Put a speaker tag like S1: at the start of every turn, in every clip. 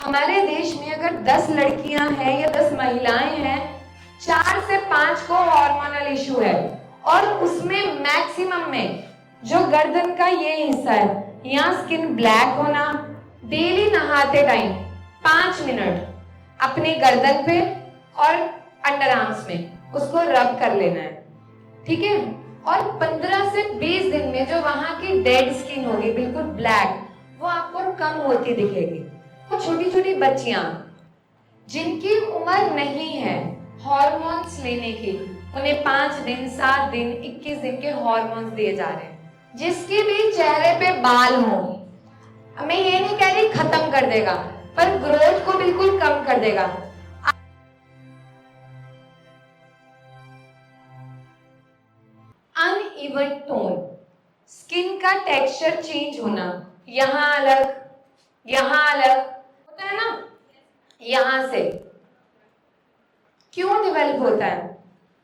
S1: हमारे देश में अगर 10 लड़कियां हैं या 10 महिलाएं हैं, 4 से 5 को हार्मोनल इशू है। और उसमें मैक्सिमम में जो गर्दन का ये हिस्सा है, यहाँ स्किन ब्लैक होना, डेली नहाते टाइम 5 मिनट अपने गर्दन पे और अंडर आर्म्स में उसको रब कर लेना है, ठीक है। और 15 से 20 दिन में जो वहां की डेड स्किन होगी बिल्कुल ब्लैक, वो आपको कम होती दिखेगी। तो छोटी छोटी बच्चियां जिनकी उम्र नहीं है हार्मोन्स लेने की, उन्हें 5 दिन 7 दिन 21 दिन के हार्मोन्स दिए जा रहे हैं। जिसके भी चेहरे पे बाल हो, मैं ये नहीं कह रही खत्म कर देगा, पर ग्रोथ को बिल्कुल कम कर देगा। अनइवन टोन, स्किन का टेक्सचर चेंज होना, यहां अलग होता है ना, यहां से क्यों डेवलप होता है?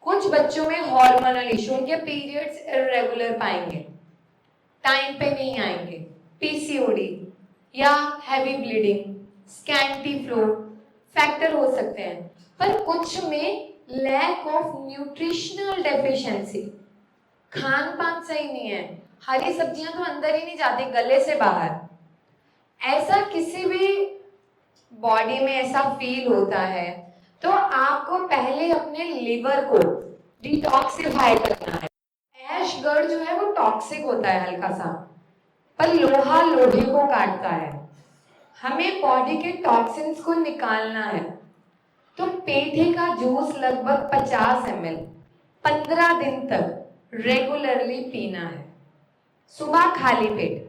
S1: कुछ बच्चों में हार्मोनल इशू, उनके पीरियड्स इरेगुलर पाएंगे, टाइम पे नहीं आएंगे, पीसीओडी या heavy bleeding, scanty flow factor हो सकते हैं। पर कुछ में लैक ऑफ न्यूट्रिशनल डेफिशिएंसी, खान पान सही नहीं है, हरी सब्जियां तो अंदर ही नहीं जाती, गले से बाहर। ऐसा किसी भी बॉडी में ऐसा फील होता है तो आपको पहले अपने लिवर को डिटॉक्सिफाई करना है। ऐश गर्ड जो है वो टॉक्सिक होता है हल्का सा, पर लोहा लोहे को काटता है। हमें बॉडी के टॉक्सिन्स को निकालना है, तो पेठे का जूस लगभग 50 ml 15 दिन तक रेगुलरली पीना है, सुबह खाली पेट।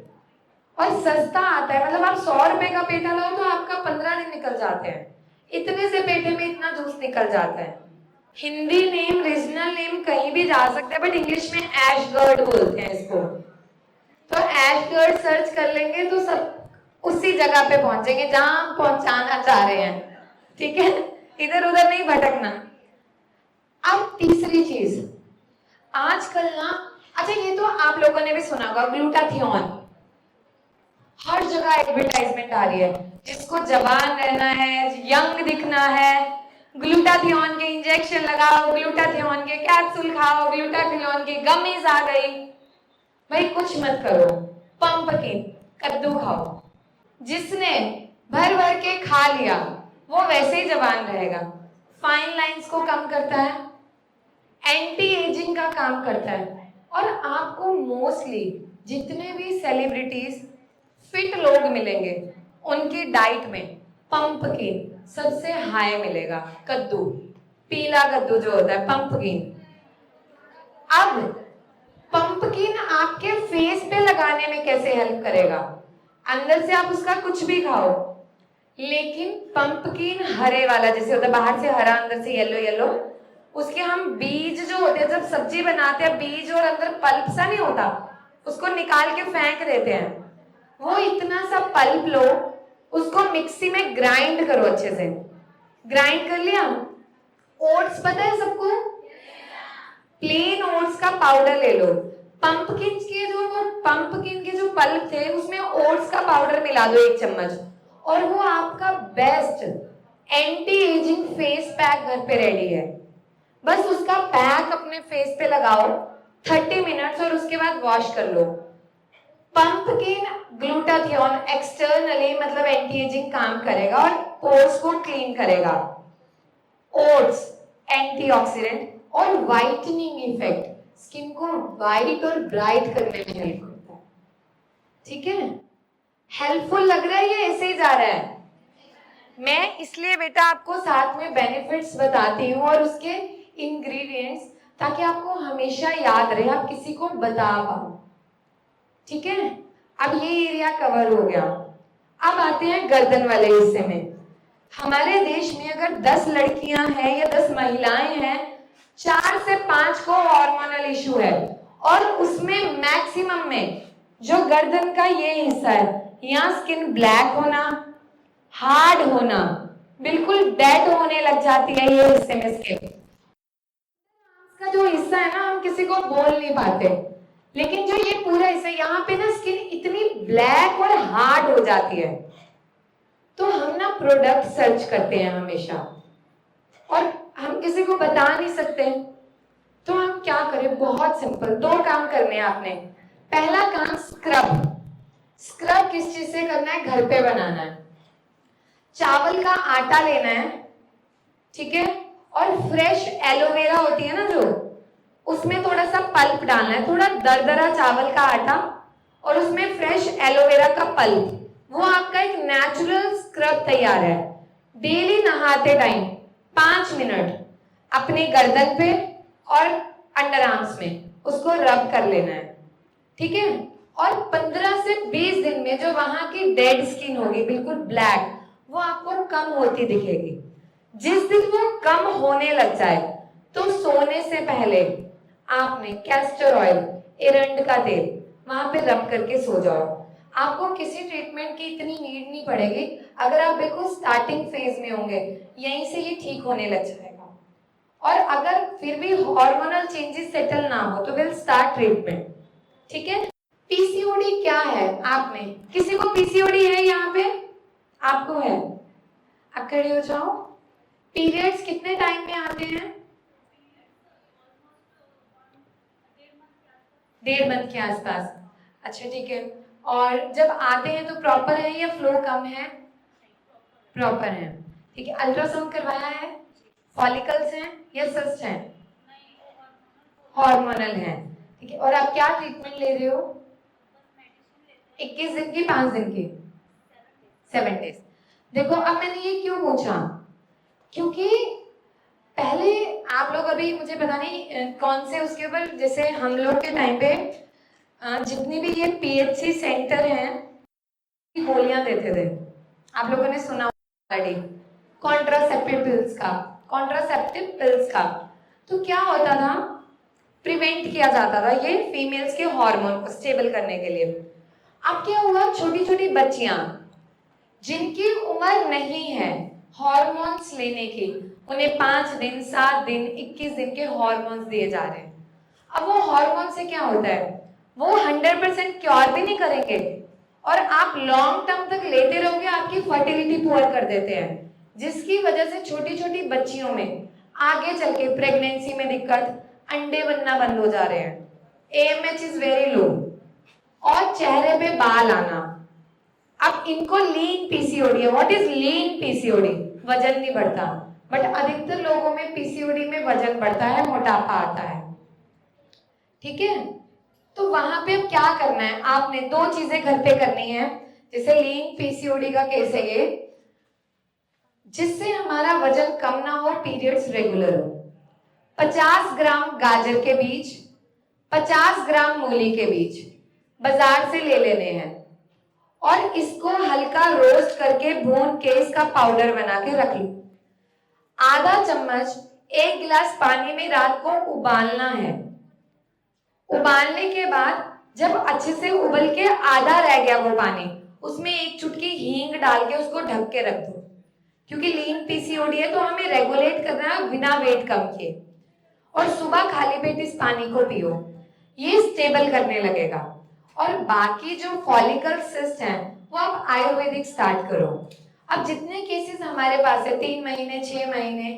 S1: और सस्ता आता है, मतलब आप 100 रुपए का पेठा लो तो आपका 15 दिन निकल जाते हैं। इतने से पेठे में इतना जूस निकल जाता है। हिंदी नेम, रीजनल नेम कहीं भी जा सकते हैं, बट इंग्लिश में ऐश गर्ड बोलते हैं इसको। तो ऐश गर्ड सर्च कर लेंगे तो सब उसी जगह पे पहुंचेंगे जहां हम पहुंचाना चाह रहे हैं, ठीक है। इधर उधर नहीं भटकना। अब तीसरी चीज, आजकल ना, अच्छा ये तो आप लोगों ने भी सुना होगा, ग्लूटाथियोन हर जगह एडवर्टाइजमेंट आ रही है। जिसको जवान रहना है, यंग दिखना है, ग्लूटाथियोन के इंजेक्शन लगाओ, ग्लूटाथियोन के कैप्सूल खाओ, ग्लूटाथियोन की गमीज आ गई। भाई कुछ मत करो, पंपकिन कद्दू खाओ। जिसने भर भर के खा लिया वो वैसे ही जवान रहेगा। फाइन लाइंस को कम करता है, एंटी एजिंग का काम करता है। और आपको मोस्टली जितने भी सेलिब्रिटीज फिट लोग मिलेंगे उनकी डाइट में पंपकिन सबसे हाई मिलेगा। कद्दू, पीला कद्दू जो होता है, पंपकिन। अब पंपकिन आपके फेस पे लगाने में कैसे हेल्प करेगा? अंदर से आप उसका कुछ भी खाओ, लेकिन पंपकिन हरे वाला जैसे होता है, बाहर से हरा अंदर से येलो येलो, उसके हम बीज जो होते हैं, जब सब्जी बनाते हैं बीज और अंदर पल्प सा नहीं होता, उसको निकाल के फेंक देते हैं। वो इतना सा पल्प लो, उसको मिक्सी में ग्राइंड करो, अच्छे से ग्राइंड कर लिया। ओट्स पता है सबको, प्लेन ओट्स का पाउडर ले लो। पंपकिन के जो पल्प थे उसमें ओट्स का पाउडर मिला दो 1 चम्मच, और वो आपका best anti ageing face pack घर पे रेडी है। बस उसका पैक अपने फेस पे लगाओ 30 मिनट्स और उसके बाद वॉश कर लो। पंपकिन ग्लूटाथियोन एक्सटर्नली मतलब एंटी एजिंग काम करेगा और पोर्स को क्लीन करेगा। ओट्स एंटीऑक्सीडेंट और वाइटनिंग इफेक्ट, स्किन को वाइट और ब्राइट करने में हेल्प करता है, ठीक है। हेल्पफुल लग रहा है या ऐसे ही जा रहा है? मैं इसलिए बेटा आपको साथ में बेनिफिट्स बताती हूँ और उसके इंग्रेडिएंट्स, ताकि आपको हमेशा याद रहे, आप किसी को बता पाओ, ठीक है। अब ये एरिया कवर हो गया। अब आते हैं गर्दन वाले हिस्से में। हमारे देश में अगर 10 लड़कियां हैं या 10 महिलाएं हैं, 4 से 5 को हार्मोनल इशू है। और उसमें मैक्सिमम में जो गर्दन का ये हिस्सा है, यहाँ स्किन ब्लैक होना, हार्ड होना, बिल्कुल डेड होने लग जाती है ये हिस्से में स्किन का जो हिस्सा है ना, हम किसी को बोल नहीं पाते, लेकिन जो ये पूरा हिस्सा यहाँ पे ना स्किन इतनी ब्लैक और हार्ड हो जाती है। तो हम ना प्रोडक्ट सर्च करते हैं हमेशा, और हम किसी को बता नहीं सकते, तो हम क्या करें? बहुत सिंपल, दो काम करने हैं आपने। पहला काम स्क्रब। स्क्रब किस चीज से करना है? घर पे बनाना है। चावल का आटा लेना है, ठीक है, और फ्रेश एलोवेरा होती है ना जो, उसमें थोड़ा सा पल्प डालना है, थोड़ा दरदरा चावल का आटा और उसमें फ्रेश एलोवेरा का पल्प, वो आपका एक नेचुरल स्क्रब तैयार है। डेली नहाते टाइम 5 मिनट अपने गर्दन पे और अंडर आर्म्स में उसको रब कर लेना है, ठीक है। और 15 से 20 दिन में जो वहां की डेड स्किन होगी बिल्कुल ब्लैक, वो आपको कम होती दिखेगी। जिस दिन वो कम होने लग जाए तो सोने से पहले आपने कैस्टर ऑयल, एरंड का तेल वहां पे रब करके सो जाओ। आपको किसी ट्रीटमेंट की इतनी नीड नहीं पड़ेगी। अगर आप बिल्कुल स्टार्टिंग फेज में होंगे, यहीं से ये ठीक होने लग जाएगा। और अगर फिर भी हार्मोनल चेंजेस सेटल ना हो तो विल स्टार्ट ट्रीटमेंट, ठीक है। पीसीओडी क्या है? आप में किसी को पीसीओडी है? यहाँ पे आपको है, आप खड़े हो जाओ। पीरियड्स कितने टाइम में आते हैं? 1.5 मंथ के आसपास। अच्छा ठीक है। और जब आते हैं तो प्रॉपर है या फ्लो कम है? प्रॉपर है, ठीक है। अल्ट्रासाउंड करवाया है? फॉलिकल्स हैं या सिस्ट हैं? हार्मोनल है, ठीक है। और आप क्या ट्रीटमेंट ले रहे हो? 21 दिन की, 5 दिन की, 7 डेज। देखो अब मैंने ये क्यों पूछा, क्योंकि पहले आप लोग, अभी मुझे पता नहीं कौन से उसके ऊपर, जैसे हम लोग के टाइम पे जितनी भी ये पीएचसी सेंटर हैं गोलियां देते थे, आप लोगों ने सुना ऑलरेडी, कॉन्ट्रासेप्टिव पिल्स का। तो क्या होता था? प्रिवेंट किया जाता था ये फीमेल्स के हार्मोन को स्टेबल करने के लिए। अब क्या हुआ? छोटी छोटी बच्चियां जिनकी उम्र नहीं है हार्मोन्स लेने की, उन्हें 5 दिन, 7 दिन, 21 दिन के हार्मोन्स दिए जा रहे हैं। अब वो हार्मोन से क्या होता है? वो 100% क्योर भी नहीं करेंगे, और आप लॉन्ग टर्म तक लेते रहोगे, आपकी फर्टिलिटी पुअर कर देते हैं, जिसकी वजह से छोटी छोटी बच्चियों में आगे चल के प्रेगनेंसी में दिक्कत, अंडे बनना बंद हो जा रहे हैं, AMH इज वेरी लो, और चेहरे पे बाल आना। अब इनको लीन पीसीओडी है। What is lean PCOD? वजन नहीं बढ़ता, बट अधिकतर लोगों में पीसीओडी में वजन बढ़ता है, मोटापा आता है, ठीक है। तो वहां पे अब क्या करना है? आपने दो चीजें घर पे करनी है। जैसे लीन पीसीओडी का केस है ये, जिससे हमारा वजन कम ना हो, पीरियड्स रेगुलर हो। 50 ग्राम गाजर के बीज, 50 ग्राम मूली के बीज बाजार से ले लेने हैं, और इसको हल्का रोस्ट करके भून के इसका पाउडर बना के रख लो। आधा चम्मच 1 गिलास पानी में रात को उबालना है। उबालने के बाद जब अच्छे से उबल के आधा रह गया वो पानी, उसमें 1 चुटकी हींग डाल के उसको ढक के रख दो, क्योंकि लीन पीसीओडी है तो हमें रेगुलेट करना है बिना वेट कम किए। और सुबह खाली पेट इस पानी को पियो, ये स्टेबल करने लगेगा। और बाकी जो फॉलिकल सिस्ट हैं वो आप आयुर्वेदिक स्टार्ट करो। अब जितने केसेस हमारे पास है, 3 महीने, 6 महीने,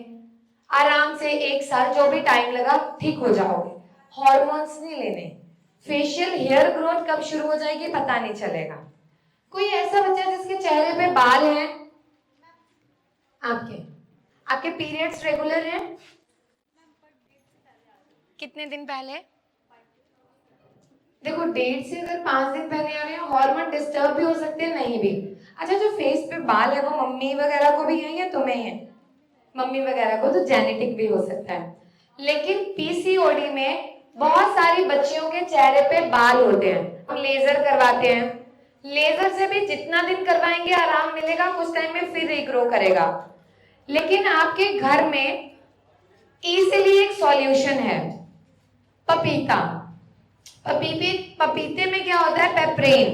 S1: आराम से 1 साल, जो भी टाइम लगा ठीक हो जाओगे। हॉर्मोन्स नहीं लेने। फेशियल हेयर ग्रोथ कब शुरू हो जाएगी पता नहीं चलेगा। कोई ऐसा बच्चा जिसके चेहरे पे बाल हैं? आपके आपके पीरियड्स रेगुलर हैं? कितने दिन पहले? देखो, डेट से अगर 5 दिन पहले आ रहे हैं, हार्मोन डिस्टर्ब भी हो सकते हैं, नहीं भी। अच्छा, जो फेस पे बाल है वो मम्मी वगैरह को भी है या तुम्हें है? मम्मी वगैरह को, तो जेनेटिक भी हो सकता है। लेकिन पीसीओडी में बहुत सारी बच्चियों के चेहरे पे बाल होते हैं, हम लेजर करवाते हैं। लेजर से भी जितना दिन करवाएंगे आराम मिलेगा, कुछ टाइम में फिर रीग्रो करेगा। लेकिन आपके घर में इजीली एक सॉल्यूशन है, पपीता। पपीते में क्या होता है? पेपरेन,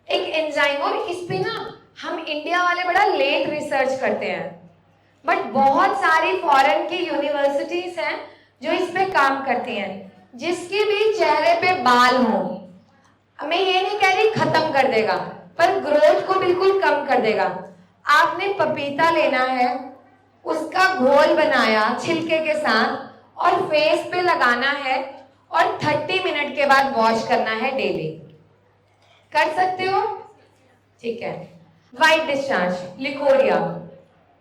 S1: एक एंजाइम। और इस पे ना हम इंडिया वाले बड़ा लेट रिसर्च करते हैं, बट बहुत सारी फॉरेन की यूनिवर्सिटीज हैं जो इस पे काम करती हैं। जिसके भी चेहरे पे बाल हो, मैं ये नहीं कह रही खत्म कर देगा, पर ग्रोथ को बिल्कुल कम कर देगा। आपने पपीता लेना है, उसका घोल बनाया छिलके के साथ और फेस पे लगाना है और 30 मिनट के बाद वॉश करना है डेली। कर सकते हो? ठीक है। वाइट डिस्चार्ज, लिकोरिया,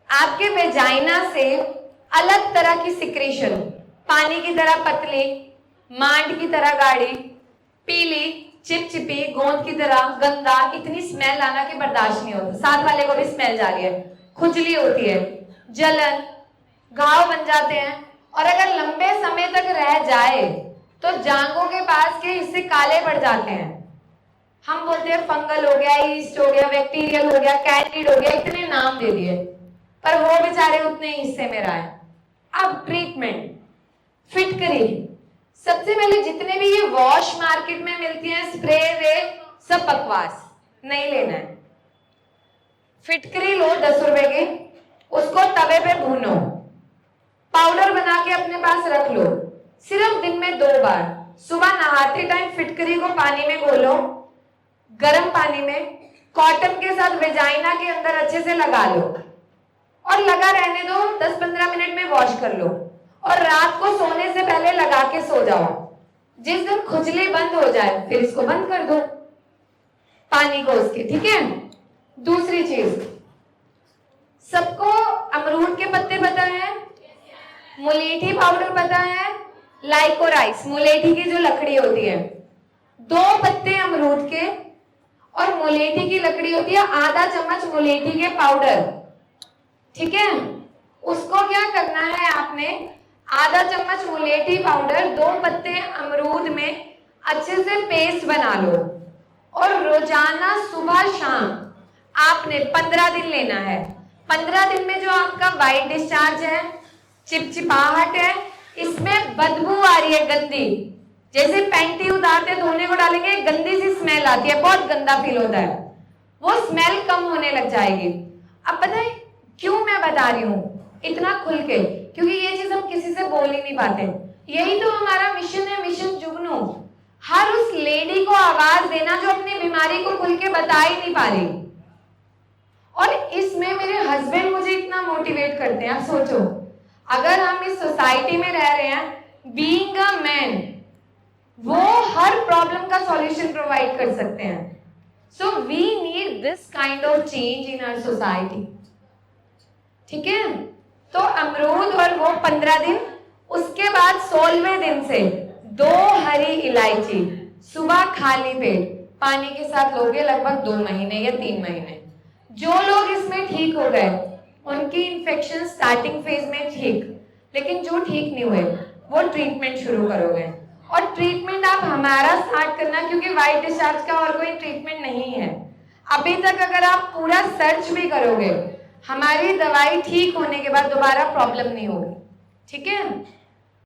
S1: आपके वेजाइना से अलग तरह की सिक्रेशन, पानी की तरह पतली, मांड की तरह गाढ़ी, पीली, चिपचिपी, गोंद की तरह गंदा, इतनी स्मेल आना कि बर्दाश्त नहीं होता। साथ वाले को भी स्मेल जा रही है, खुजली होती है, जलन, घाव बन जाते हैं और अगर लंबे समय तक रह जाए तो जांघों के पास के हिस्से काले पड़ जाते हैं। हम बोलते हैं फंगल हो गया, ईस्ट हो गया, बैक्टीरियल हो गया, कैंडिड हो गया, इतने नाम दे दिए, पर वो बेचारे उतने हिस्से में रहा है। अब ट्रीटमेंट, फिटकरी, सबसे पहले जितने भी ये वॉश मार्केट में मिलती हैं, स्प्रे वे, सब बकवास, नहीं लेना है। फिटकरी लो 10 रुपए की, उसको तवे पे भूनो, पाउडर बना के अपने पास रख लो, सिर्फ दिन में 2 बार, सुबह नहाते टाइम फिटकरी को पानी में घोलो, गर्म पानी में कॉटन के साथ वेजाइना के अंदर अच्छे से लगा लो और लगा रहने दो, 10-15 मिनट में वॉश कर लो और रात को सोने से पहले लगा के सो जाओ। जिस दिन खुजली बंद हो जाए फिर इसको बंद कर दो पानी को उसके, ठीक है। दूसरी चीज, सबको अमरूद के पत्ते पता है, मुलेठी पाउडर पता है, लाइकोराइस, मुलेठी की जो लकड़ी होती है, 2 पत्ते अमरूद के और मुलेठी की लकड़ी होती है, आधा चम्मच मुलेठी के पाउडर, ठीक है। उसको क्या करना है आपने, आधा चम्मच मुलेठी पाउडर 2 पत्ते अमरूद में अच्छे से पेस्ट बना लो और रोजाना सुबह शाम आपने 15 दिन लेना है। 15 दिन में जो आपका वाइट डिस्चार्ज है, चिपचिपाहट है, इसमें बदबू आ रही है गंदी, जैसे पैंटी उतारते धोने को डालेंगे गंदी सी स्मेल आती है, बहुत गंदा फील होता है, वो स्मेल कम होने लग जाएगी। अब पता है क्यों मैं बता रही हूँ इतना खुल के, क्योंकि ये चीज हम किसी से बोल ही नहीं पाते। यही तो हमारा मिशन है, मिशन जुगनू, हर उस लेडी को आवाज देना जो अपनी बीमारी को खुल के बता ही नहीं पा रही। और इसमें मेरे हस्बैंड मुझे इतना मोटिवेट करते हैं। आप सोचो, अगर हम इस सोसाइटी में रह रहे हैं, बीइंग अ मैन, वो हर प्रॉब्लम का सॉल्यूशन प्रोवाइड कर सकते हैं। So we need this kind of change in our society, ठीक है। तो अमरूद और वो 15 दिन, उसके बाद 16वें दिन से 2 हरी इलायची सुबह खाली पेट पानी के साथ लोगे, लगभग 2 महीने या 3 महीने। जो लोग इसमें ठीक हो गए उनकी इन्फेक्शन स्टार्टिंग फेज में ठीक, लेकिन जो ठीक नहीं हुए वो ट्रीटमेंट शुरू करोगे। और ट्रीटमेंट आप हमारा स्टार्ट करना, क्योंकि वाइट डिस्चार्ज का और कोई ट्रीटमेंट नहीं है अभी तक। अगर आप पूरा सर्च भी करोगे, हमारी दवाई ठीक होने के बाद दोबारा प्रॉब्लम नहीं होगी, ठीक है।